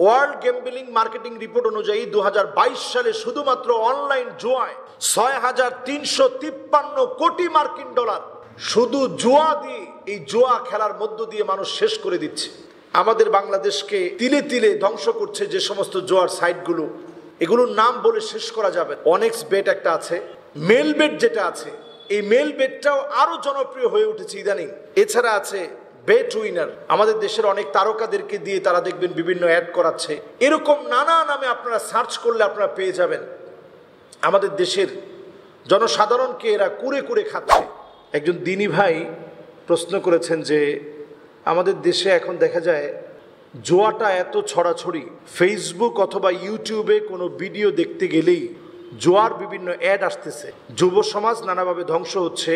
World gambling marketing report অনুযায়ী 2022 সালে শুধুমাত্র অনলাইন জুয়ায় 6,353 কোটি মার্কিন ডলার শুধু জুয়া দিয়ে, এই জুয়া খেলার মধ্য দিয়ে মানুষ শেষ করে দিচ্ছে। আমাদের বাংলাদেশকে তিলে তিলে ধ্বংস করছে যে সমস্ত জুয়ার সাইটগুলো, এগুলোর নাম বলে শেষ করা যাবে। অনেক্স বেট একটা আছে, মেল বেট যেটা আছে, এই মেল বেটটাও আরো জনপ্রিয় হয়ে উঠেছে ইদানিং। এছাড়া আছে বেট উইনার, আমাদের দেশের অনেক তারকাদেরকে দিয়ে তারা দেখবেন বিভিন্ন অ্যাড করাচ্ছে। এরকম নানা নামে আপনারা সার্চ করলে আপনারা পেয়ে যাবেন। আমাদের দেশের জনসাধারণকে এরা কুরে কুরে খাচ্ছে। একজন দিনী ভাই প্রশ্ন করেছেন যে আমাদের দেশে এখন দেখা যায় জুয়াটা এত ছড়াছড়ি, ফেসবুক অথবা ইউটিউবে কোনো ভিডিও দেখতে গেলেই জুয়ার বিভিন্ন অ্যাড আসতেছে, যুব সমাজ নানাভাবে ধ্বংস হচ্ছে,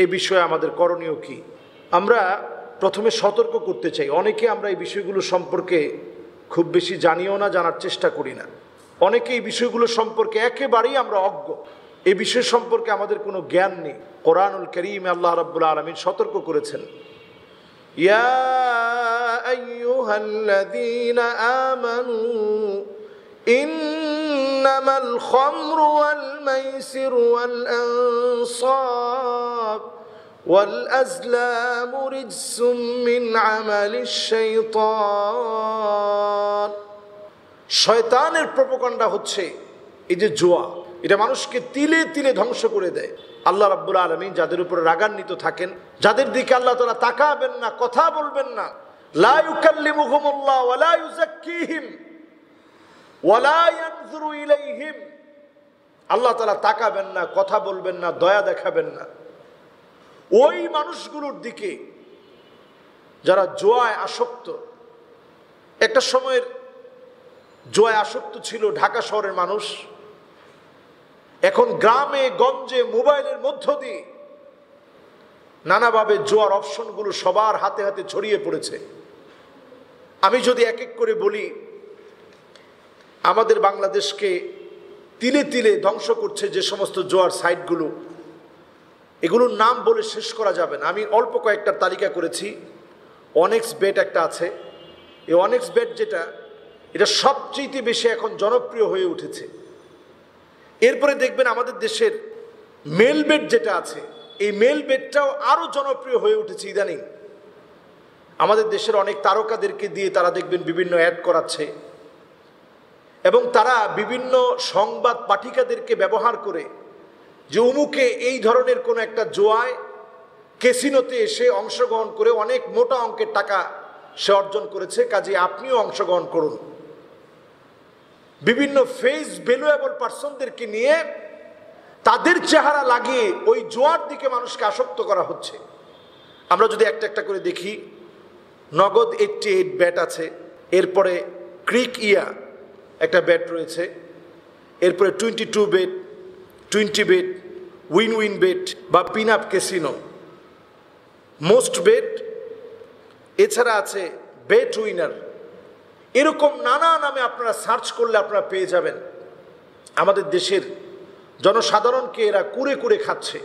এ বিষয়ে আমাদের করণীয় কি? আমরা প্রথমে সতর্ক করতে চাই, অনেকে আমরা এই বিষয়গুলো সম্পর্কে খুব বেশি জানিও না, জানার চেষ্টা করি না। অনেকে এই বিষয়গুলো সম্পর্কে একেবারেই আমরা অজ্ঞ, এই বিষয় সম্পর্কে আমাদের কোনো জ্ঞান নেই। কোরআনুল কারীমে আল্লাহ রাব্বুল আলামিন সতর্ক করেছেন, ইয়া আইয়ুহাল্লাযীনা আমানু ইন্নামাল খামরু ওয়াল মাইসিরু ওয়াল আনসাব ওয়াল আজলামু রিজসুম মিন আমালিশ শাইতান। শয়তানের প্রোপাগান্ডা হচ্ছে এই যে জুয়া, এটা মানুষকে তিলে তিলে ধ্বংস করে দেয়। আল্লাহ রাব্বুল আলামিন যাদের উপরে রাগান্বিত থাকেন, যাদের দিকে আল্লাহ তাআলা তাকাবেন না, কথা বলবেন না, লা ইউকাল্লিমুহুমুল্লাহ ওয়া লা ইউযাক্কিহিম ওয়া লা ইয়ানজুরু ইলাইহিম, আল্লাহ তাআলা তাকাবেন না, কথা বলবেন না, দয়া দেখাবেন না, ওই মানুষগুলোর দিকে যারা জুয়ায় আসক্ত। একটা সময়ের জুয়ায় আসক্ত ছিল ঢাকা শহরের মানুষ, এখন গ্রামে গঞ্জে মোবাইলের মধ্য দিয়ে নানাভাবে জুয়ার অপশনগুলো সবার হাতে হাতে ছড়িয়ে পড়েছে। আমি যদি এক এক করে বলি, আমাদের বাংলাদেশকে তিলে তিলে ধ্বংস করছে যে সমস্ত জুয়ার সাইটগুলো, এগুলোর নাম বলে শেষ করা যাবে না। আমি অল্প কয়েকটা তালিকা করেছি। অনেক্স বেট একটা আছে, এই অনেক্স বেট যেটা, এটা সবচেয়ে বেশি এখন জনপ্রিয় হয়ে উঠেছে। এরপরে দেখবেন আমাদের দেশের মেল বেট যেটা আছে, এই মেল বেটটাও আরো জনপ্রিয় হয়ে উঠেছে ইদানিং। আমাদের দেশের অনেক তারকাদেরকে দিয়ে তারা দেখবেন বিভিন্ন অ্যাড করাচ্ছে, এবং তারা বিভিন্ন সংবাদ পাঠিকাদেরকে ব্যবহার করে যে অমুকে এই ধরনের কোনো একটা জুয়ায় ক্যাসিনোতে এসে অংশগ্রহণ করে অনেক মোটা অঙ্কের টাকা সে অর্জন করেছে, কাজে আপনিও অংশগ্রহণ করুন। বিভিন্ন ফেস ভ্যালুয়েবল পার্সনদেরকে নিয়ে তাদের চেহারা লাগিয়ে ওই জুয়ার দিকে মানুষকে আসক্ত করা হচ্ছে। আমরা যদি একটা একটা করে দেখি, নগদ 88 ব্যাট আছে, এরপরে ক্রিক ইয়া একটা ব্যাট রয়েছে, এরপরে 22 bet, 20 bet, win win bet বা pin up casino, most bet, এছাড়া আছে বেট উইনার। এরকম নানা নামে আপনারা সার্চ করলে আপনারা পেয়ে যাবেন। আমাদের দেশের জনসাধারণকে এরা কুরে কুরে খাচ্ছে।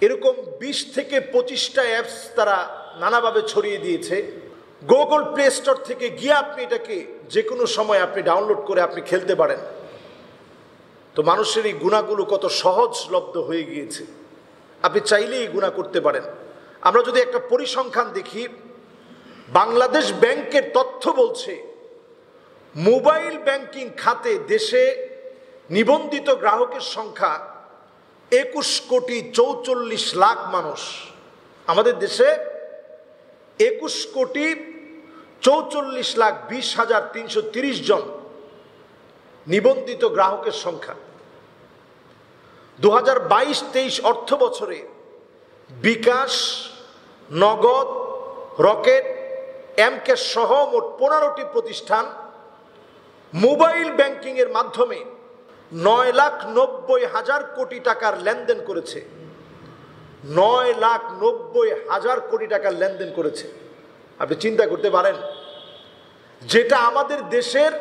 এরকম 20 থেকে 25টা অ্যাপস তারা নানাভাবে ছড়িয়ে দিয়েছে। গুগল প্লে স্টোর থেকে গিয়ে আপনি এটাকে যে কোনো সময় আপনি ডাউনলোড করে আপনি খেলতে পারেন। তো মানুষের এই গুণাগুলো কত সহজলব্ধ হয়ে গিয়েছে, আপনি চাইলেই এই গুণা করতে পারেন। আমরা যদি একটা পরিসংখ্যান দেখি, বাংলাদেশ ব্যাংকের তথ্য বলছে মোবাইল ব্যাংকিং খাতে দেশে নিবন্ধিত গ্রাহকের সংখ্যা 21,44,00,000 মানুষ। আমাদের দেশে 21,44,20,330 জন নিবন্ধিত গ্রাহকের সংখ্যা। 2022-23 অর্থ বছরে বিকাশ, নগদ, রকেট, এমকে সহ মোট 15টি প্রতিষ্ঠান মোবাইল ব্যাংকিং এর মাধ্যমে 9,90,000 কোটি টাকার লেনদেন করেছে। 9,90,000 কোটি টাকার লেনদেন করেছে। আপনি চিন্তা করতে পারেন, যেটা আমাদের দেশের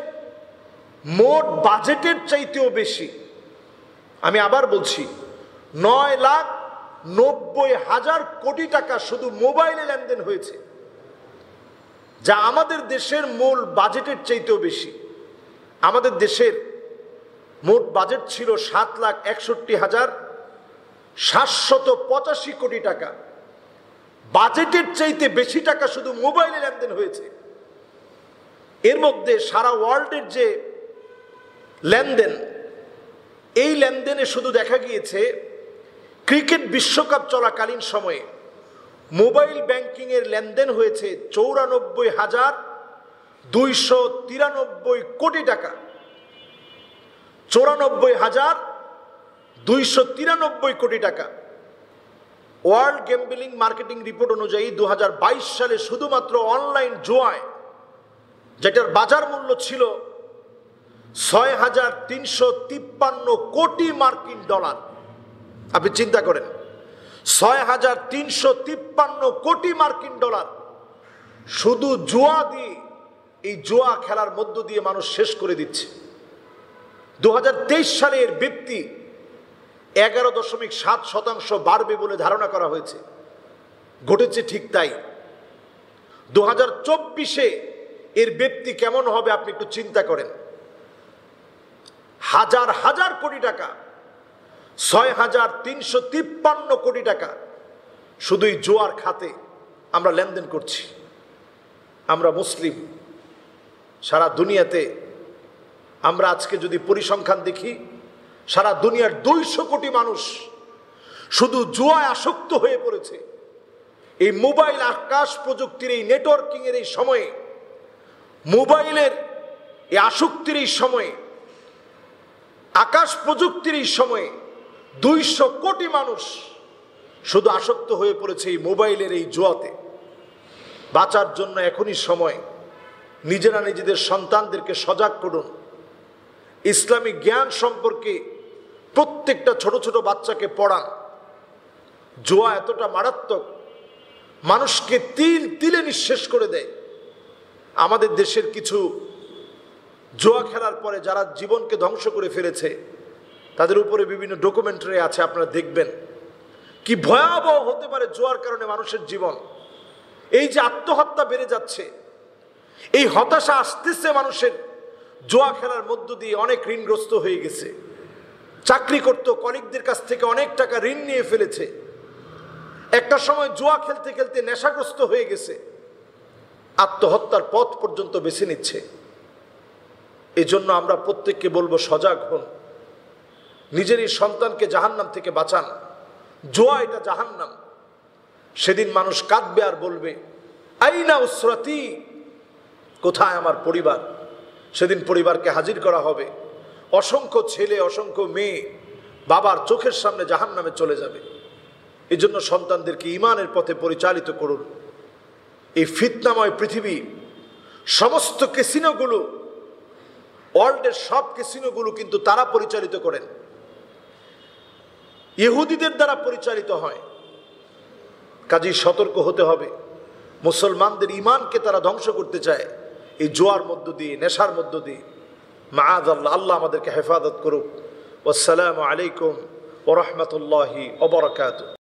মোট বাজেটের চাইতেও বেশি। আমি আবার বলছি, 9,90,000 কোটি টাকা শুধু মোবাইলে লেনদেন হয়েছে, যা আমাদের দেশের মূল বাজেটের চাইতেও বেশি। আমাদের দেশের মোট বাজেট ছিল 7,61,785 কোটি টাকা। বাজেটের চাইতে বেশি টাকা শুধু মোবাইলে লেনদেন হয়েছে। এর মধ্যে সারা ওয়ার্ল্ডের যে লেনদেন, এই লেনদেনে শুধু দেখা গিয়েছে ক্রিকেট বিশ্বকাপ চলাকালীন সময়ে মোবাইল ব্যাংকিংয়ের লেনদেন হয়েছে 94,293 কোটি টাকা। 94,293 কোটি টাকা। ওয়ার্ল্ড গ্যাম্বলিং মার্কেটিং রিপোর্ট অনুযায়ী 2022 সালে শুধুমাত্র অনলাইন জুয়ায়, যেটার বাজার মূল্য ছিল 6,353 কোটি মার্কিন ডলার। আপনি চিন্তা করেন, 6,353 কোটি মার্কিন ডলার শুধু জুয়া দিয়ে, এই জুয়া খেলার মধ্য দিয়ে মানুষ শেষ করে দিচ্ছে। 2023 সালে এর ব্যক্তি 11.7% বাড়বে বলে ধারণা করা হয়েছে। ঘটেছে ঠিক তাই। 2024-এ এর ব্যক্তি কেমন হবে আপনি একটু চিন্তা করেন। হাজার হাজার কোটি টাকা, 6,353 কোটি টাকা শুধুই জুয়ার খাতে আমরা লেনদেন করছি। আমরা মুসলিম, সারা দুনিয়াতে আমরা আজকে যদি পরিসংখ্যান দেখি, সারা দুনিয়ার 200 কোটি মানুষ শুধু জুয়ায় আসক্ত হয়ে পড়েছে। এই মোবাইল আকাশ প্রযুক্তির এই নেটওয়ার্কিং এর এই সময়ে, মোবাইলের এই আসক্তির এই সময়ে, আকাশ প্রযুক্তির এই সময়ে 200 কোটি মানুষ শুধু আসক্ত হয়ে পড়েছে এই মোবাইলের এই জুয়াতে। বাঁচার জন্য এখনই সময়। নিজেরা নিজেদের সন্তানদেরকে সজাগ করুন। ইসলামিক জ্ঞান সম্পর্কে প্রত্যেকটা ছোট ছোট বাচ্চাকে পড়ান। জুয়া এতটা মারাত্মক, মানুষকে তিল তিলে নিঃশেষ করে দেয়। আমাদের দেশের কিছু জুয়া খেলার পরে যারা জীবনকে ধ্বংস করে ফেলেছে, তাদের উপরে বিভিন্ন ডকুমেন্টারি আছে, আপনারা দেখবেন কি ভয়াবহ হতে পারে জুয়ার কারণে মানুষের জীবন। এই যে আত্মহত্যা বেড়ে যাচ্ছে, এই হতাশা আসতেছে মানুষের, জুয়া খেলার মধ্য দিয়ে অনেক ঋণগ্রস্ত হয়ে গেছে। চাকরি করত, কলিগদের কাছ থেকে অনেক টাকা ঋণ নিয়ে ফেলেছে। একটা সময় জুয়া খেলতে খেলতে নেশাগ্রস্ত হয়ে গেছে, আত্মহত্যার পথ পর্যন্ত বেছে নিচ্ছে। এই জন্য আমরা প্রত্যেককে বলবো, সজাগ হন, নিজেরই সন্তানকে জাহান্নাম থেকে বাঁচান। জুয়া এটা জাহান্নাম। সেদিন মানুষ কাঁদবে আর বলবে, আইনা উসরাতি, কোথায় আমার পরিবার? সেদিন পরিবারকে হাজির করা হবে। অসংখ্য ছেলে, অসংখ্য মেয়ে বাবার চোখের সামনে জাহান্নামে চলে যাবে। এই জন্য সন্তানদেরকে ঈমানের পথে পরিচালিত করুন। এই ফিতনাময় পৃথিবী, সমস্ত ক্যাসিনোগুলো, ওয়ার্ল্ডের সব ক্যাসিনোগুলো কিন্তু তারা পরিচালিত করেন, ইহুদিদের দ্বারা পরিচালিত হয়। কাজেই সতর্ক হতে হবে। মুসলমানদের ঈমানকে তারা ধ্বংস করতে চায় এই জুয়ার মধ্য দিয়ে, নেশার মধ্য দিয়ে। মাআযাল্লাহ, আল্লাহ আমাদেরকে হেফাজত করুক। আসসালামু আলাইকুম ওয়া রাহমাতুল্লাহি ওয়া বারাকাতুহু।